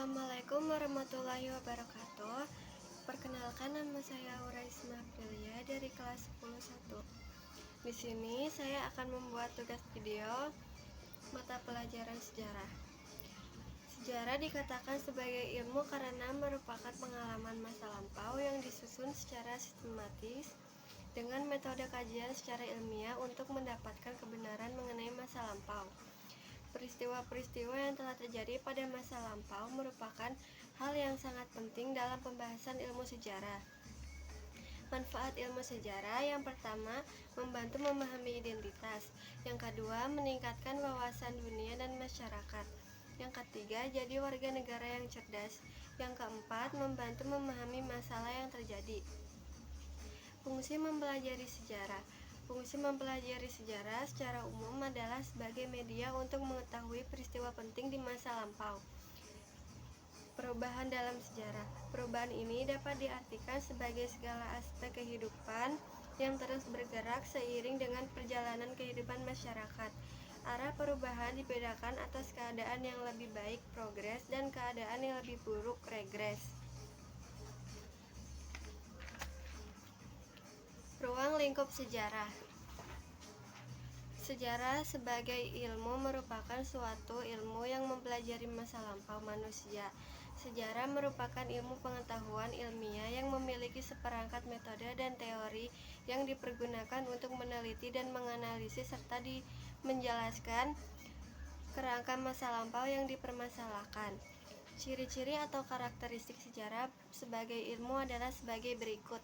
Assalamualaikum warahmatullahi wabarakatuh. Perkenalkan, nama saya Auraisma Aprilia dari kelas 10-1. Di sini saya akan membuat tugas video mata pelajaran sejarah. Sejarah dikatakan sebagai ilmu karena merupakan pengalaman masa lampau yang disusun secara sistematis dengan metode kajian secara ilmiah untuk mendapatkan kebenaran mengenai masa lampau. Peristiwa-peristiwa yang telah terjadi pada masa lampau merupakan hal yang sangat penting dalam pembahasan ilmu sejarah. Manfaat ilmu sejarah: yang pertama, membantu memahami identitas. Yang kedua, meningkatkan wawasan dunia dan masyarakat. Yang ketiga, jadi warga negara yang cerdas. Yang keempat, membantu memahami masalah yang terjadi. Fungsi mempelajari sejarah. Fungsi mempelajari sejarah secara umum adalah sebagai media untuk mengetahui peristiwa penting di masa lampau. Perubahan dalam sejarah. Perubahan ini dapat diartikan sebagai segala aspek kehidupan yang terus bergerak seiring dengan perjalanan kehidupan masyarakat. Arah perubahan dibedakan atas keadaan yang lebih baik, progres, dan keadaan yang lebih buruk, regres. Ruang lingkup sejarah. Sejarah sebagai ilmu merupakan suatu ilmu yang mempelajari masa lampau manusia. Sejarah merupakan ilmu pengetahuan ilmiah yang memiliki seperangkat metode dan teori yang dipergunakan untuk meneliti dan menganalisis serta menjelaskan kerangka masa lampau yang dipermasalahkan. Ciri-ciri atau karakteristik sejarah sebagai ilmu adalah sebagai berikut.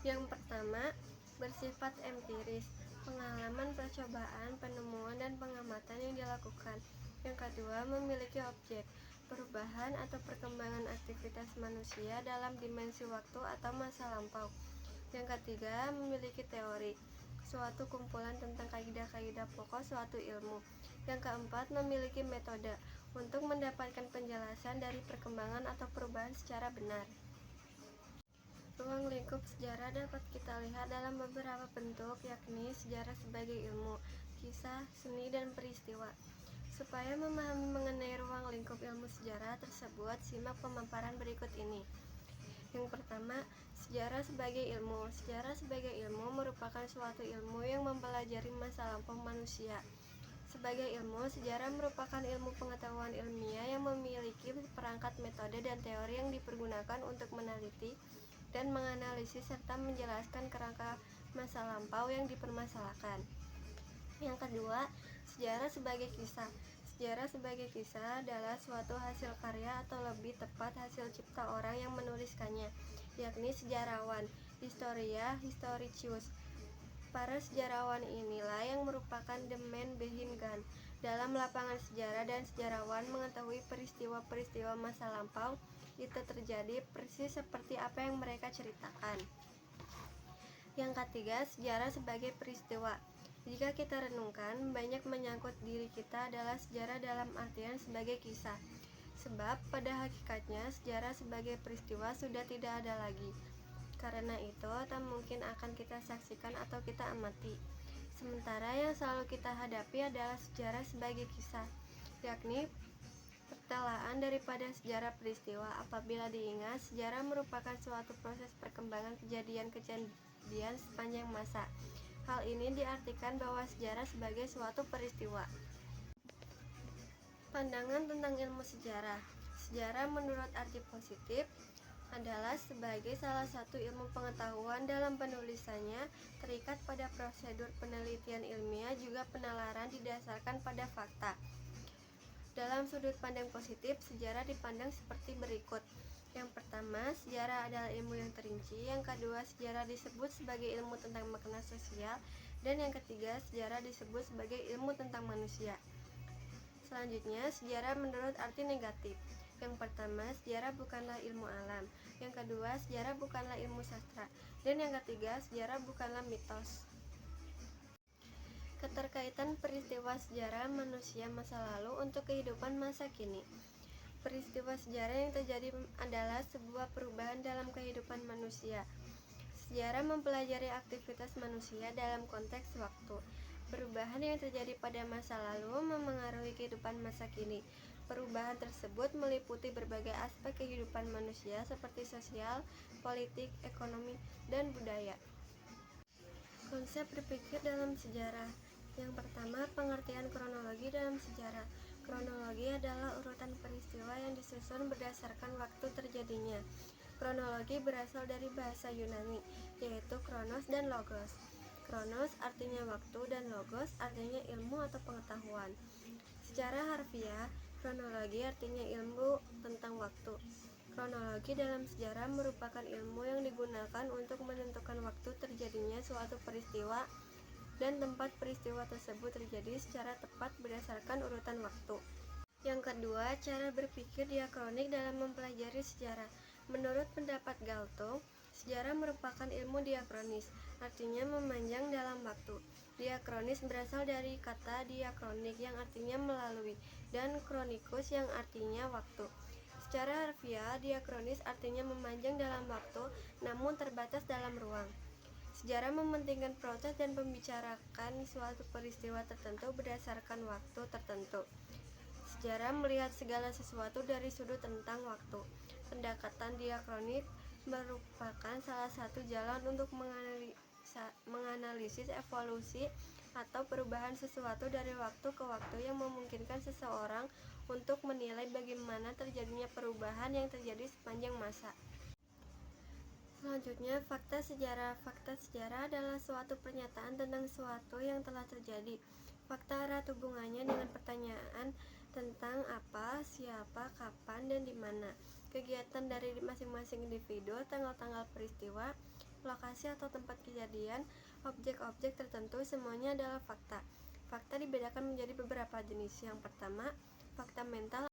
Yang pertama, bersifat empiris, pengalaman, percobaan, penemuan, dan pengamatan yang dilakukan. Yang kedua, memiliki objek, perubahan atau perkembangan aktivitas manusia dalam dimensi waktu atau masa lampau. Yang ketiga, memiliki teori, suatu kumpulan tentang kaidah-kaidah pokok suatu ilmu. Yang keempat, memiliki metode untuk mendapatkan penjelasan dari perkembangan atau perubahan secara benar. Ruang lingkup sejarah dapat kita lihat dalam beberapa bentuk, yakni sejarah sebagai ilmu, kisah, seni, dan peristiwa. Supaya memahami mengenai ruang lingkup ilmu sejarah tersebut, simak pemaparan berikut ini. Yang pertama, sejarah sebagai ilmu. Sejarah sebagai ilmu merupakan suatu ilmu yang mempelajari masa lampau manusia. Sebagai ilmu, sejarah merupakan ilmu pengetahuan ilmiah yang memiliki perangkat metode dan teori yang dipergunakan untuk meneliti dan menganalisis serta menjelaskan kerangka masa lampau yang dipermasalahkan. Yang kedua, sejarah sebagai kisah. Sejarah sebagai kisah adalah suatu hasil karya atau lebih tepat hasil cipta orang yang menuliskannya, yakni sejarawan, historia, historicus. Para sejarawan inilah yang merupakan the man behind gun dalam lapangan sejarah, dan sejarawan mengetahui peristiwa-peristiwa masa lampau itu terjadi persis seperti apa yang mereka ceritakan. Yang ketiga, sejarah sebagai peristiwa. Jika kita renungkan, banyak menyangkut diri kita adalah sejarah dalam artian sebagai kisah. Sebab pada hakikatnya sejarah sebagai peristiwa sudah tidak ada lagi. Karena itu, tak mungkin akan kita saksikan atau kita amati. Sementara yang selalu kita hadapi adalah sejarah sebagai kisah, yakni pertelaan daripada sejarah peristiwa. Apabila diingat, sejarah merupakan suatu proses perkembangan kejadian sepanjang masa. Hal ini diartikan bahwa sejarah sebagai suatu peristiwa. Pandangan tentang ilmu sejarah. Sejarah menurut arti positif adalah sebagai salah satu ilmu pengetahuan dalam penulisannya terikat pada prosedur penelitian ilmiah, juga penalaran didasarkan pada fakta. Dalam sudut pandang positif, sejarah dipandang seperti berikut. Yang pertama, sejarah adalah ilmu yang terinci. Yang kedua, sejarah disebut sebagai ilmu tentang makna sosial. Dan yang ketiga, sejarah disebut sebagai ilmu tentang manusia. Selanjutnya, sejarah menurut arti negatif. Yang pertama, sejarah bukanlah ilmu alam. Yang kedua, sejarah bukanlah ilmu sastra. Dan yang ketiga, sejarah bukanlah mitos. Keterkaitan peristiwa sejarah manusia masa lalu untuk kehidupan masa kini. Peristiwa sejarah yang terjadi adalah sebuah perubahan dalam kehidupan manusia. Sejarah mempelajari aktivitas manusia dalam konteks waktu. Perubahan yang terjadi pada masa lalu memengaruhi kehidupan masa kini. Perubahan tersebut meliputi berbagai aspek kehidupan manusia seperti sosial, politik, ekonomi, dan budaya. Konsep berpikir dalam sejarah. Yang pertama, pengertian kronologi dalam sejarah. Kronologi adalah urutan peristiwa yang disusun berdasarkan waktu terjadinya. Kronologi berasal dari bahasa Yunani, yaitu kronos dan logos. Kronos artinya waktu dan logos artinya ilmu atau pengetahuan. Secara harfiah, kronologi artinya ilmu tentang waktu. Kronologi dalam sejarah merupakan ilmu yang digunakan untuk menentukan waktu terjadinya suatu peristiwa dan tempat peristiwa tersebut terjadi secara tepat berdasarkan urutan waktu. Yang kedua, cara berpikir diakronik dalam mempelajari sejarah. Menurut pendapat Galtung, sejarah merupakan ilmu diakronis, artinya memanjang dalam waktu. Diakronis berasal dari kata diakronik yang artinya melalui, dan kronikus yang artinya waktu. Secara harfiah, diakronis artinya memanjang dalam waktu, namun terbatas dalam ruang. Sejarah mementingkan proses dan membicarakan suatu peristiwa tertentu berdasarkan waktu tertentu. Sejarah melihat segala sesuatu dari sudut tentang waktu. Pendekatan diakronik merupakan salah satu jalan untuk menganalisis evolusi atau perubahan sesuatu dari waktu ke waktu yang memungkinkan seseorang untuk menilai bagaimana terjadinya perubahan yang terjadi sepanjang masa. Selanjutnya, fakta sejarah. Fakta sejarah adalah suatu pernyataan tentang sesuatu yang telah terjadi. Fakta erat hubungannya dengan pertanyaan tentang apa, siapa, kapan, dan di mana. Kegiatan dari masing-masing individu, tanggal-tanggal peristiwa, lokasi atau tempat kejadian, objek-objek tertentu, semuanya adalah fakta. Fakta dibedakan menjadi beberapa jenis. Yang pertama, fakta mental